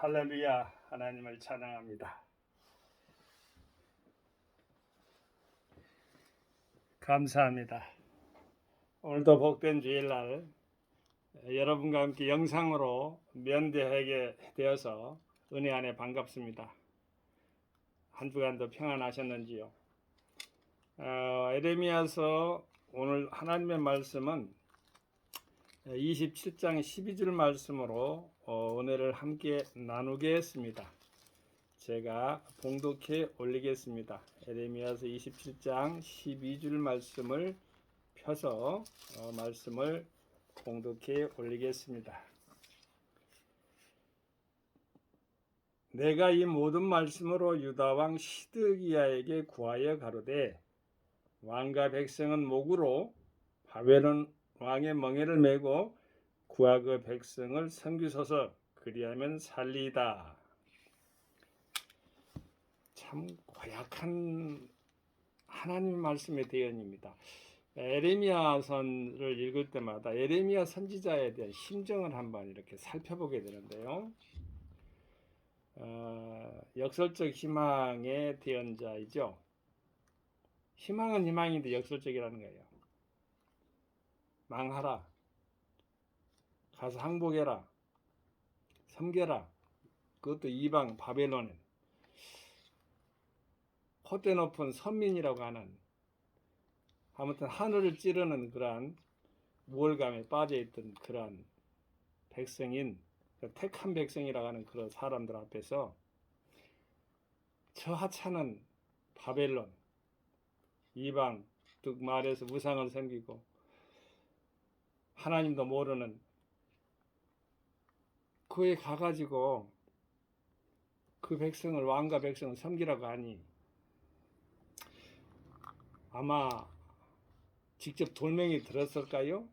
할렐루야, 하나님을 찬양합니다. 감사합니다. 오늘도 복된 주일날 여러분과 함께 영상으로 면대하게 되어서 은혜 안에 반갑습니다. 한 주간도 평안하셨는지요? 에레미야서 오늘 하나님의 말씀은 27장 12절 말씀으로 은혜를 함께 나누겠습니다. 제가 봉독해 올리겠습니다. 에레미야서 27장 12절 말씀을 펴서 말씀을 봉독해 올리겠습니다. 내가 이 모든 말씀으로 유다 왕 시드기야에게 구하여 가로되 왕과 백성은 목으로 바벨론 왕의 멍에를 메고 구하 그 백성을 섬기소서 그리하면 살리이다. 참 고약한 하나님의 말씀의 대언입니다. 에레미야서를 읽을 때마다 에레미야 선지자에 대한 심정을 한번 이렇게 살펴보게 되는데요. 역설적 희망의 대언자이죠. 희망은 희망인데 역설적이라는 거예요. 망하라, 가서 항복해라, 섬겨라. 그것도 이방 바벨론에 콧대 높은 선민이라고 하는, 아무튼 하늘을 찌르는 그러한 우월감에 빠져있던 그러한 백성인, 택한 백성이라고 하는 그런 사람들 앞에서 저 하찮은 바벨론, 이방, 즉 말해서 우상을 섬기고 하나님도 모르는 그에 가가지고 그 백성을, 왕과 백성을 섬기라고 하니 아마 직접 돌멩이 들었을까요?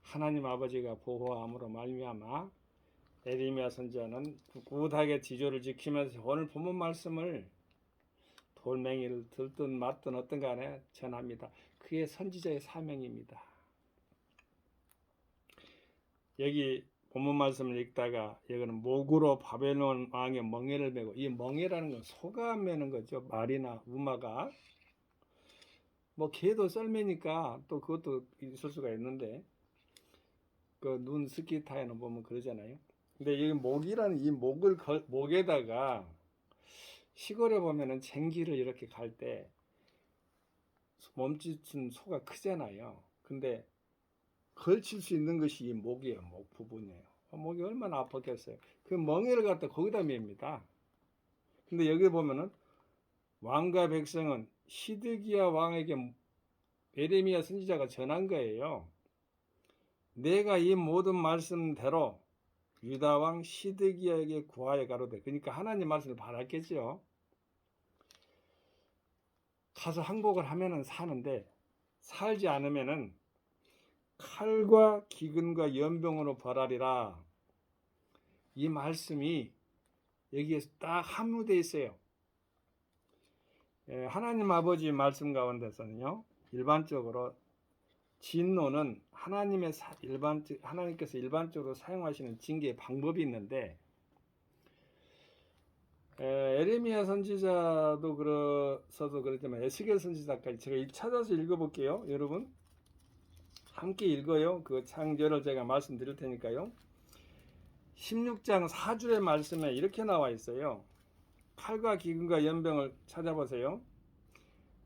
하나님 아버지가 보호함으로 말미암아 에레미야 선지자는 꿋꿋하게 지조를 지키면서 오늘 본문 말씀을 돌멩이를 들든 맞든 어떤 간에 전합니다. 그게 선지자의 사명입니다. 여기 본문 말씀을 읽다가 여기는 목으로 바벨론 왕의 멍에를 메고, 이 멍에라는 건 소가 매는 거죠. 말이나 우마가. 뭐 개도 썰매니까 또 그것도 있을 수가 있는데 그 눈 스키타에는 보면 그러잖아요. 근데 여기 목이라는 이 목에다가 시골에 보면은 쟁기를 이렇게 갈 때 몸짓은 소가 크잖아요. 근데 걸칠 수 있는 것이 이 목이에요. 목 부분이에요. 목이 얼마나 아팠겠어요. 그 멍에를 갖다 거기다 맵니다. 근데 여기 보면은 왕과 백성은 시드기야 왕에게 에레미야 선지자가 전한 거예요. 내가 이 모든 말씀대로 유다 왕 시드기야에게 구하여 가로되, 그러니까 하나님 말씀을 받았겠죠. 가서 항복을 하면은 사는데 살지 않으면은 칼과 기근과 연병으로 벌하리라. 이 말씀이 여기에서 딱 함유되어 있어요. 하나님 아버지 말씀 가운데서는요, 일반적으로 진노는 하나님께서 일반적으로 사용하시는 징계의 방법이 있는데, 에레미야 선지자도 그래서도 그렇지만 에스겔 선지자까지 제가 찾아서 읽어볼게요. 여러분 함께 읽어요. 그 창절을 제가 말씀드릴 테니까요. 16장 4절의 말씀에 이렇게 나와 있어요. 칼과 기근과 연병을 찾아보세요.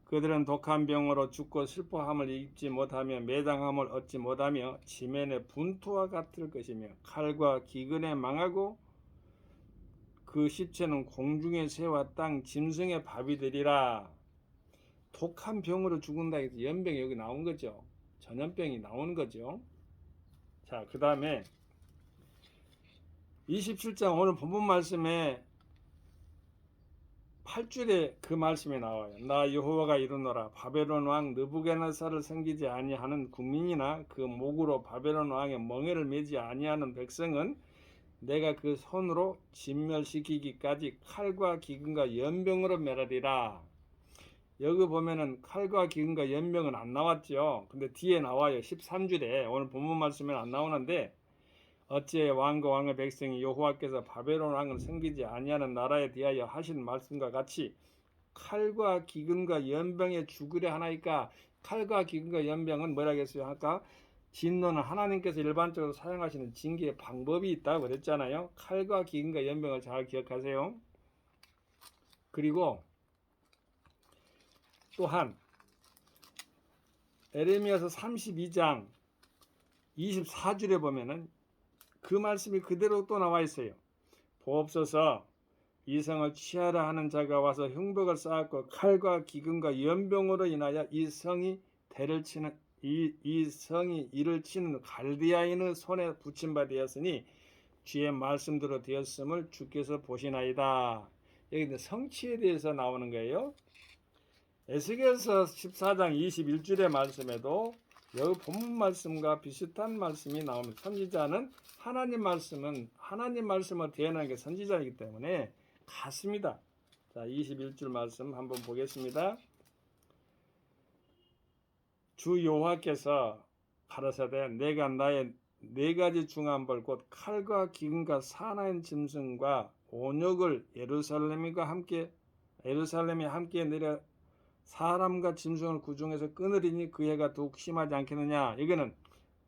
그들은 독한 병으로 죽고 슬퍼함을 입지 못하며 매장함을 얻지 못하며 지면의 분투와 같을 것이며 칼과 기근에 망하고 그 시체는 공중의 새와 땅 짐승의 밥이 되리라. 독한 병으로 죽은다 해서 연병이 여기 나온 거죠. 전염병이 나오는 거죠. 자, 그 다음에 27장 오늘 본문 말씀에 8절에 그 말씀이 나와요. 나 여호와가 이르노라. 바벨론 왕 느부갓네살을 섬기지 아니하는 국민이나 그 목으로 바벨론 왕의 멍에를 메지 아니하는 백성은 내가 그 손으로 진멸시키기까지 칼과 기근과 연병으로 멸하리라. 여기 보면은 칼과 기근과 연병은 안 나왔죠. 근데 뒤에 나와요. 13절에 오늘 본문 말씀에는 안 나오는데 어찌 왕과 왕의 백성이 여호와께서 바벨론 왕을 섬기지 아니하는 나라에 대하여 하신 말씀과 같이 칼과 기근과 연병에 죽으려 하나이까. 칼과 기근과 연병은 뭐라겠어요? 아까 진노는 하나님께서 일반적으로 사용하시는 징계의 방법이 있다고 그랬잖아요. 칼과 기근과 연병을 잘 기억하세요. 그리고 또한 에레미야서 32장 24절에 보면은 그 말씀이 그대로 또 나와 있어요. 보옵소서 이 성을 취하라 하는 자가 와서 흉벽을 쌓았고 칼과 기근과 연병으로 인하여 이 성이 이를 치는 갈디아인의 손에 붙임 바 되었으니 주의 말씀대로 되었음을 주께서 보시나이다. 여기 성취에 대해서 나오는 거예요. 에스겔서 14장 21절의 말씀에도 여기 본문 말씀과 비슷한 말씀이 나옵니다. 선지자는 하나님 말씀을 대언하는 게 선지자이기 때문에 같습니다. 자, 21절 말씀 한번 보겠습니다. 주 여호와께서 가라사대 내가 나의 네 가지 중한 벌 곧 칼과 기근과 사나운 짐승과 온역을 예루살렘에 함께 내려 사람과 짐승을 구중에서 끊으리니 그 해가 더욱 심하지 않겠느냐. 여기는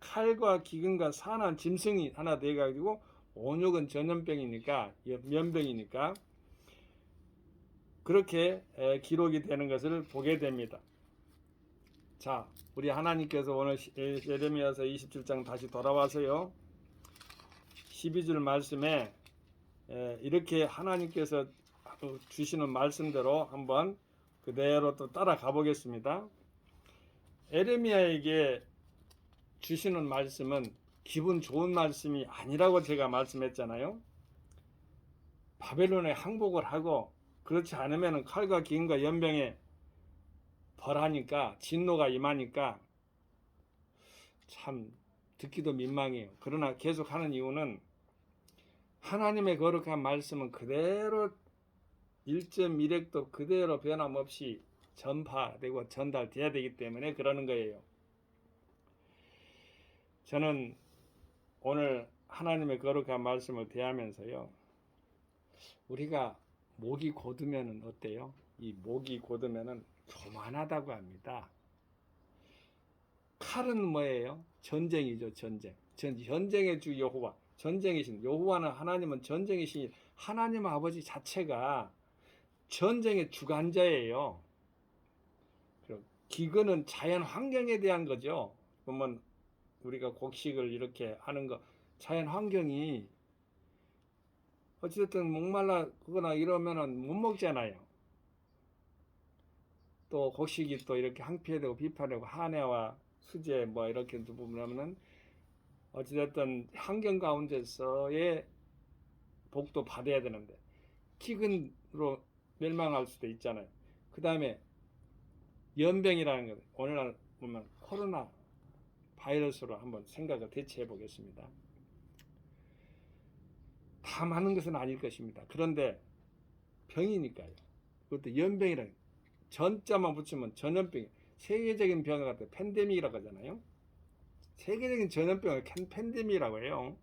칼과 기근과 사나운 짐승이 하나 돼가지고 온역은 전염병이니까 면병이니까 그렇게 기록이 되는 것을 보게 됩니다. 자, 우리 하나님께서 오늘 예레미야서 27장 다시 돌아와서요. 12절 말씀에 이렇게 하나님께서 주시는 말씀대로 한번 그대로 또 따라가 보겠습니다. 에레미야에게 주시는 말씀은 기분 좋은 말씀이 아니라고 제가 말씀했잖아요. 바벨론에 항복을 하고 그렇지 않으면 칼과 기근과 연병에 벌하니까 진노가 임하니까 참 듣기도 민망해요. 그러나 계속 하는 이유는 하나님의 거룩한 말씀은 그대로 1.1획도 그대로 변함없이 전파되고 전달돼야 되기 때문에 그러는 거예요. 저는 오늘 하나님의 거룩한 말씀을 대하면서요. 우리가 목이 곧으면 어때요? 이 목이 곧으면 교만하다고 합니다. 칼은 뭐예요? 전쟁이죠. 전쟁의 주 여호와. 전쟁이신 여호와는 하나님은 전쟁이신 하나님 아버지 자체가 전쟁의 주관자예요. 기근은 자연 환경에 대한 거죠. 보면 우리가 곡식을 이렇게 하는 거 자연 환경이 어쨌든 목말라 그거나 이러면은 못 먹잖아요. 또 곡식이 또 이렇게 항피되고 비판되고 한해와 수재 뭐 이렇게 보면은 어찌됐든 환경 가운데서의 복도 받아야 되는데 기근으로 멸망할 수도 있잖아요. 그 다음에 연병이라는 것 오늘날 보면 코로나 바이러스로 한번 생각을 대체해 보겠습니다. 다 많은 것은 아닐 것입니다. 그런데 병이니까요. 그것도 연병이라는 전자만 붙이면 전염병, 세계적인 병을 갖다 팬데믹이라고 하잖아요. 세계적인 전염병을 팬데믹이라고 해요.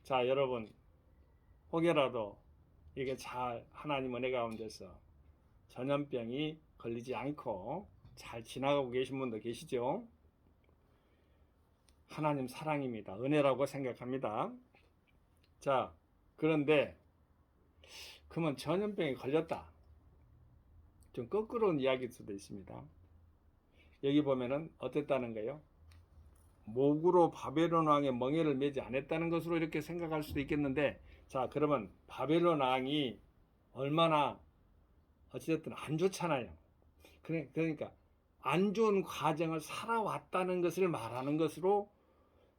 자, 여러분 혹여라도 이게 잘 하나님 은혜 가운데서 전염병이 걸리지 않고 잘 지나가고 계신 분도 계시죠? 하나님 사랑입니다. 은혜라고 생각합니다. 자, 그런데 그러면 전염병에 걸렸다. 좀 거꾸로운 이야기일 수도 있습니다. 여기 보면은 어땠다는 거예요? 목으로 바벨론 왕의 멍에를 매지 않았다는 것으로 이렇게 생각할 수도 있겠는데, 자, 그러면 바벨론 왕이 얼마나 어찌됐든 안 좋잖아요. 그러니까 안 좋은 과정을 살아왔다는 것을 말하는 것으로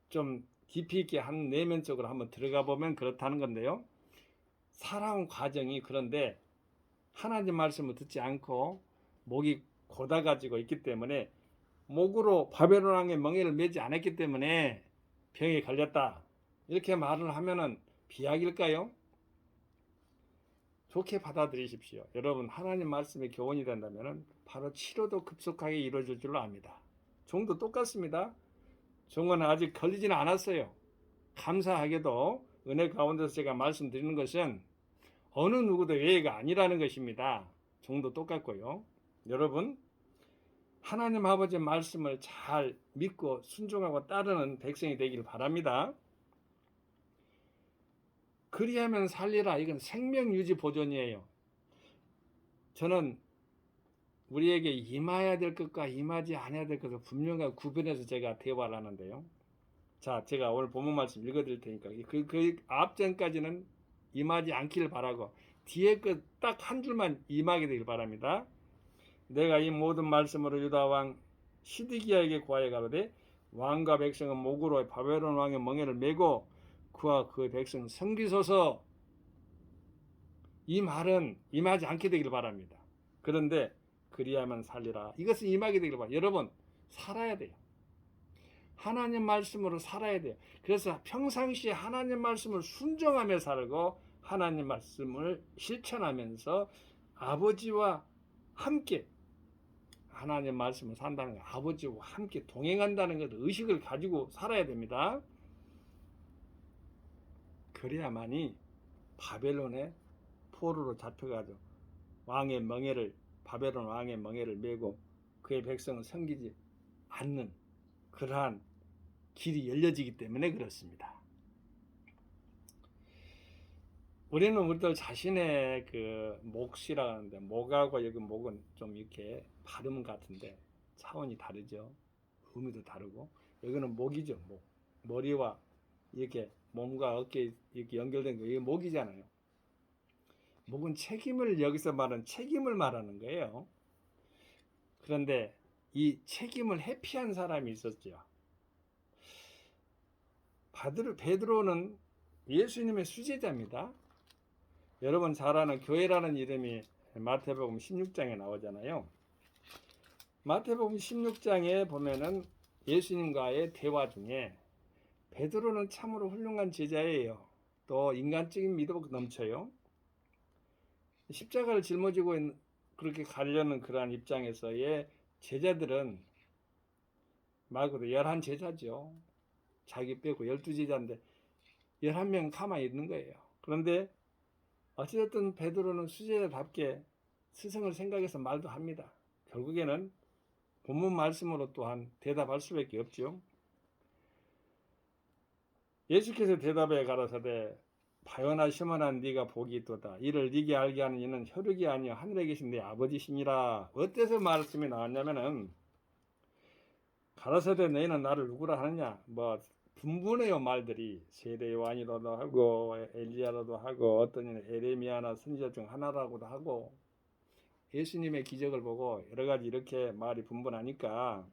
좀 깊이 있게 한 내면적으로 한번 들어가 보면 그렇다는 건데요. 살아온 과정이 그런데 하나님 말씀을 듣지 않고 목이 곧아가지고 있기 때문에 목으로 바벨론 왕의 멍에를 매지 않았기 때문에 병에 걸렸다. 이렇게 말을 하면은 비약일까요? 좋게 받아들이십시오. 여러분 하나님 말씀에 교훈이 된다면은 바로 치료도 급속하게 이루어질 줄로 압니다. 종도 똑같습니다. 종은 아직 걸리지는 않았어요. 감사하게도 은혜 가운데서 제가 말씀드리는 것은 어느 누구도 예외가 아니라는 것입니다. 종도 똑같고요. 여러분, 하나님 아버지의 말씀을 잘 믿고 순종하고 따르는 백성이 되길 바랍니다. 그리하면 살리라. 이건 생명유지 보존이에요. 저는 우리에게 임해야 될 것과 임하지 않아야 될 것을 분명하게 구분해서 제가 대화를 하는데요. 자, 제가 오늘 본문 말씀 읽어드릴 테니까 그 앞전까지는 임하지 않기를 바라고 뒤에 것 딱 한 줄만 임하게 되길 바랍니다. 내가 이 모든 말씀으로 유다 왕 시드기야에게 고하여 가로되 왕과 백성은 목으로 바벨론 왕의 멍에를 메고 그와 그 백성은 섬기소서. 이 말은 임하지 않게 되길 바랍니다. 그런데 그리하면 살리라. 이것은 임하게 되길 바랍니다. 여러분, 살아야 돼요. 하나님 말씀으로 살아야 돼요. 그래서 평상시에 하나님 말씀을 순종하며 살고 하나님 말씀을 실천하면서 아버지와 함께 하나님 말씀을 산다는 거, 아버지와 함께 동행한다는 것 의식을 가지고 살아야 됩니다. 그래야만이 바벨론의 포로로 잡혀가지고 왕의 멍에를 바벨론 왕의 멍에를 메고 그의 백성을 섬기지 않는 그러한 길이 열려지기 때문에 그렇습니다. 우리는 우리들 자신의 그 몫이라 하는데 목하고 여기 목은 좀 이렇게 발음 같은데 차원이 다르죠. 의미도 다르고 여기는 목이죠. 목. 머리와 이렇게 몸과 어깨 이렇게 연결된 거 이게 목이잖아요. 목은 책임을 여기서 말하는 책임을 말하는 거예요. 그런데 이 책임을 회피한 사람이 있었죠. 베드로는 예수님의 수제자입니다. 여러분 잘 아는 교회라는 이름이 마태복음 16장에 나오잖아요. 마태복음 16장에 보면은 예수님과의 대화 중에 베드로는 참으로 훌륭한 제자예요. 또 인간적인 믿음이 넘쳐요. 십자가를 짊어지고 그렇게 가려는 그러한 입장에서의 제자들은 말 그대로 11제자죠. 자기 빼고 12제자인데 11명 가만히 있는 거예요. 그런데 어찌됐든 베드로는 수제자답게 스승을 생각해서 말도 합니다. 결국에는 본문 말씀으로 또한 대답할 수밖에 없죠. 예수께서 대답해 가라사대 바요나 시몬아 네가 복이 있도다. 이를 네게 알게 하는 이는 혈육이 아니요 하늘에 계신 네 아버지시니라. 어때서 말씀이 나왔냐면은 가라사대 너희는 나를 누구라 하느냐. 뭐 분분해요 말들이. 세례 요한이라도 하고 엘리야라도 하고 어떤 이는 에레미야나 선지자 중 하나라고도 하고 예수님의 기적을 보고 여러 가지 이렇게 말이 분분하니까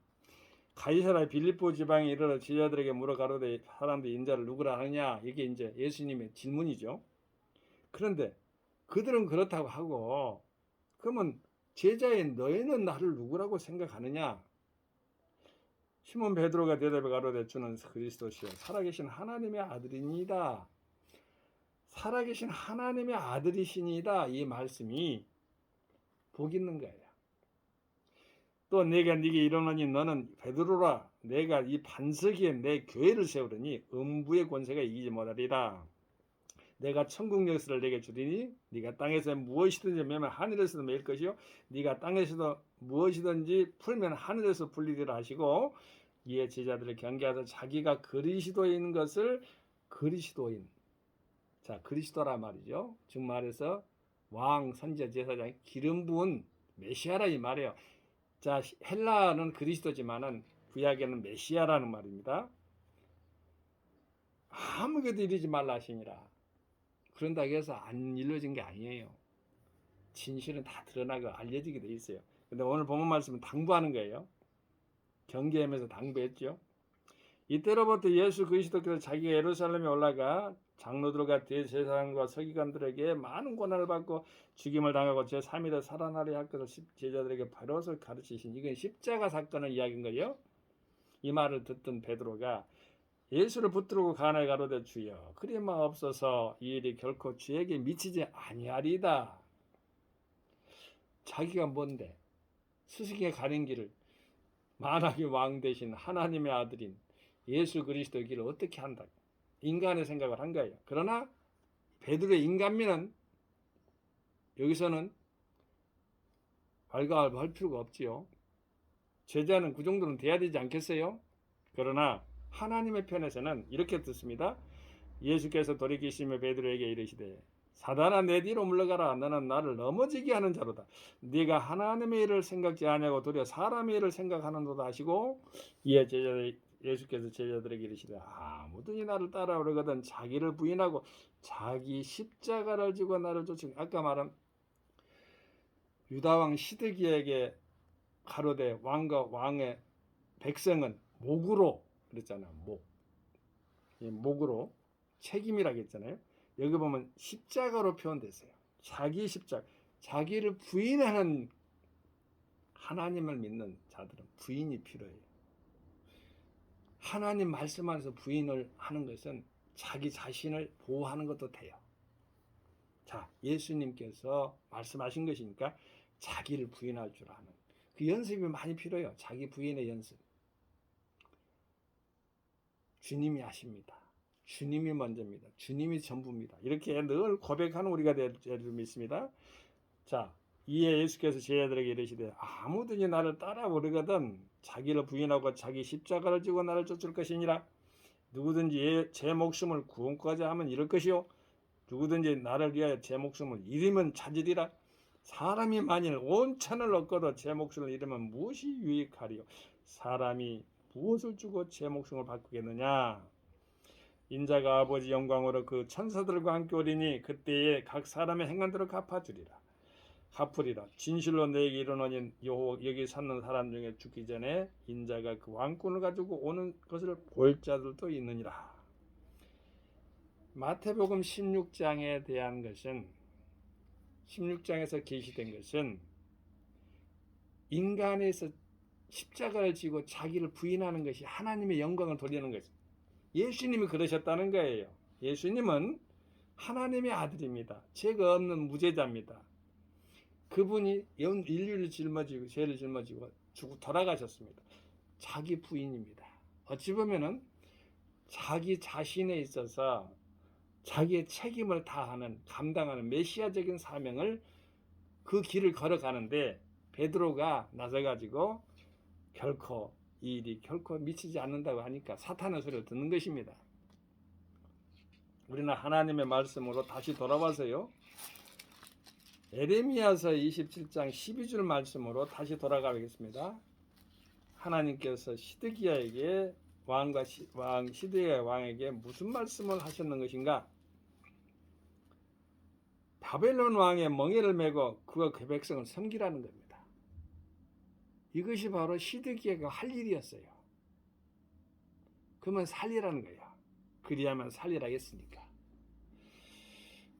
가이사라 빌립보 지방에 이르러 제자들에게 물어 가로되 사람들이 인자를 누구라 하느냐. 이게 이제 예수님의 질문이죠. 그런데 그들은 그렇다고 하고 그러면 제자인 너희는 나를 누구라고 생각하느냐. 시몬 베드로가 대답해 가로되 주는 그리스도시요 살아계신 하나님의 아들이니이다. 살아계신 하나님의 아들이시니이다. 이 말씀이 복 있는 거예요. 또 내가 네게 이르노니 너는 베드로라. 내가 이 반석 위에 내 교회를 세우리니 음부의 권세가 이기지 못하리라. 내가 천국 열쇠를 내게 주리니 네가 땅에서 무엇이든지 매면 하늘에서도 매일 것이요 네가 땅에서도 무엇이든지 풀면 하늘에서 풀리리라 하시고 이에 제자들을 경계하사 자기가 그리스도인 것을 그리스도인 자 그리스도라 말이죠. 즉 말해서 왕 선지자 제사장 기름 부은 메시아라 이 말이에요. 자 헬라는 그리스도지만은 구약에는 메시아라는 말입니다. 아무것도 이르지 말라 하시니라. 그런다고 해서 안 일러진 게 아니에요. 진실은 다 드러나고 알려지게 돼 있어요. 근데 오늘 본문 말씀은 당부하는 거예요. 경계하면서 당부했죠. 이때로부터 예수 그리스도께서 자기가 예루살렘에 올라가 장로들과 대제사장과 서기관들에게 많은 고난을 받고 죽임을 당하고 제3일에 살아나려 할 것을 제자들에게 바로서 가르치신 이건 십자가 사건을 이야기한 거예요. 이 말을 듣던 베드로가 예수를 붙들고 가나에 가로되 주여 그리 마옵소서 이 일이 결코 주에게 미치지 아니하리이다. 자기가 뭔데 스승의 가는 길을 만왕의 왕 되신 하나님의 아들인 예수 그리스도의 길을 어떻게 한다. 인간의 생각을 한 거예요. 그러나 베드로의 인간미는 여기서는 왈가왈부할 필요가 없지요. 제자는 그 정도는 돼야 되지 않겠어요? 그러나 하나님의 편에서는 이렇게 듣습니다. 예수께서 돌이키시며 베드로에게 이르시되 사단아 내 뒤로 물러가라. 너는 나를 넘어지게 하는 자로다. 네가 하나님의 일을 생각지 아니하고 도리어 사람의 일을 생각하는도다 하시고 이에 예수께서 제자들에게 이르시되 아무든지 나를 따라오려거든 자기를 부인하고 자기 십자가를 지고 나를 쫓으. 아까 말한 유다왕 시드기에게 가로되 왕과 왕의 백성은 목으로 그랬잖아요. 목으로 책임이라고 했잖아요. 여기 보면 십자가로 표현됐어요. 자기 십자가, 자기를 부인하는 하나님을 믿는 자들은 부인이 필요해요. 하나님 말씀 안에서 부인을 하는 것은 자기 자신을 보호하는 것도 돼요. 자, 예수님께서 말씀하신 것이니까 자기를 부인할 줄 아는 그 연습이 많이 필요해요. 자기 부인의 연습. 주님이 하십니다. 주님이 먼저입니다. 주님이 전부입니다. 이렇게 늘 고백하는 우리가 될 줄 믿습니다. 자, 이에 예수께서 제자들에게 이르시되 아무든지 나를 따라오려거든 자기를 부인하고 자기 십자가를 지고 나를 쫓을 것이니라. 누구든지 제 목숨을 구원코하자 하면 이럴 것이요 누구든지 나를 위하여 제 목숨을 잃으면 찾으리라. 사람이 만일 온 천을 얻고도 제 목숨을 잃으면 무엇이 유익하리요? 사람이 무엇을 주고 제 목숨을 바꾸겠느냐? 인자가 아버지 영광으로 그 천사들과 함께 오리니 그때에 각 사람의 행한대로 갚으리라. 진실로 너에게 이르노니 여기 사는 사람 중에 죽기 전에 인자가 그 왕권을 가지고 오는 것을 볼 자들도 있느니라. 마태복음 16장에 대한 것은 16장에서 계시된 것은 인간에서 십자가를 지고 자기를 부인하는 것이 하나님의 영광을 돌리는 것입니다. 예수님이 그러셨다는 거예요. 예수님은 하나님의 아들입니다. 죄가 없는 무죄자입니다. 그분이 인류를 짊어지고 죄를 짊어지고 죽고 돌아가셨습니다. 자기 부인입니다. 어찌 보면은 자기 자신에 있어서 자기의 책임을 다하는 감당하는 메시아적인 사명을 그 길을 걸어가는데 베드로가 나서가지고 결코 이 일이 결코 미치지 않는다고 하니까 사탄의 소리를 듣는 것입니다. 우리는 하나님의 말씀으로 다시 돌아와서요. 에레미야서 27장 12절 말씀으로 다시 돌아가겠습니다. 하나님께서 시드기야에게 시드기야 왕에게 무슨 말씀을 하셨는 것인가? 바벨론 왕의 멍에를 메고 그가 그 백성을 섬기라는 겁니다. 이것이 바로 시드기야가 할 일이었어요. 그러면 살리라는 거예요. 그리하면 살리라 했으니까.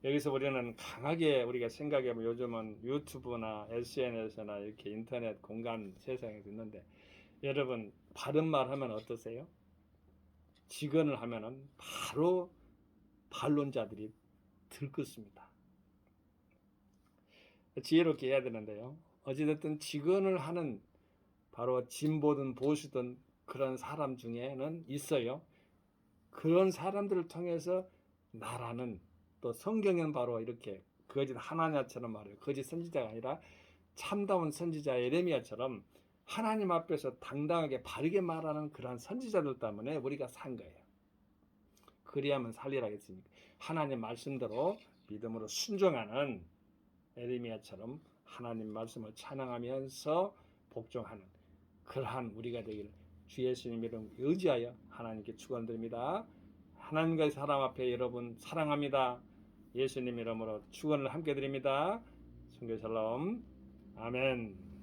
여기서 우리는 강하게 우리가 생각해보면 요즘은 유튜브나 SNS나 이렇게 인터넷 공간 세상에 있는데 여러분 바른 말 하면 어떠세요? 직언을 하면은 바로 반론자들이 들끓습니다. 지혜롭게 해야 되는데요. 어찌됐든 직언을 하는 바로 진보든 보수든 그런 사람 중에는 있어요. 그런 사람들을 통해서 나라는 또 성경은 바로 이렇게 거짓 하나냐처럼 말해요. 거짓 선지자가 아니라 참다운 선지자 예레미야처럼 하나님 앞에서 당당하게 바르게 말하는 그러한 선지자들 때문에 우리가 산 거예요. 그리하면 살리라 했으니까 하나님 말씀대로 믿음으로 순종하는 예레미야처럼 하나님 말씀을 찬양하면서 복종하는 그러한 우리가 되기를 주 예수님 이름 의지하여 하나님께 축원드립니다. 하나님과의 사람 앞에 여러분 사랑합니다. 예수님 이름으로 축원을 함께 드립니다. 성교 샬롬. 아멘.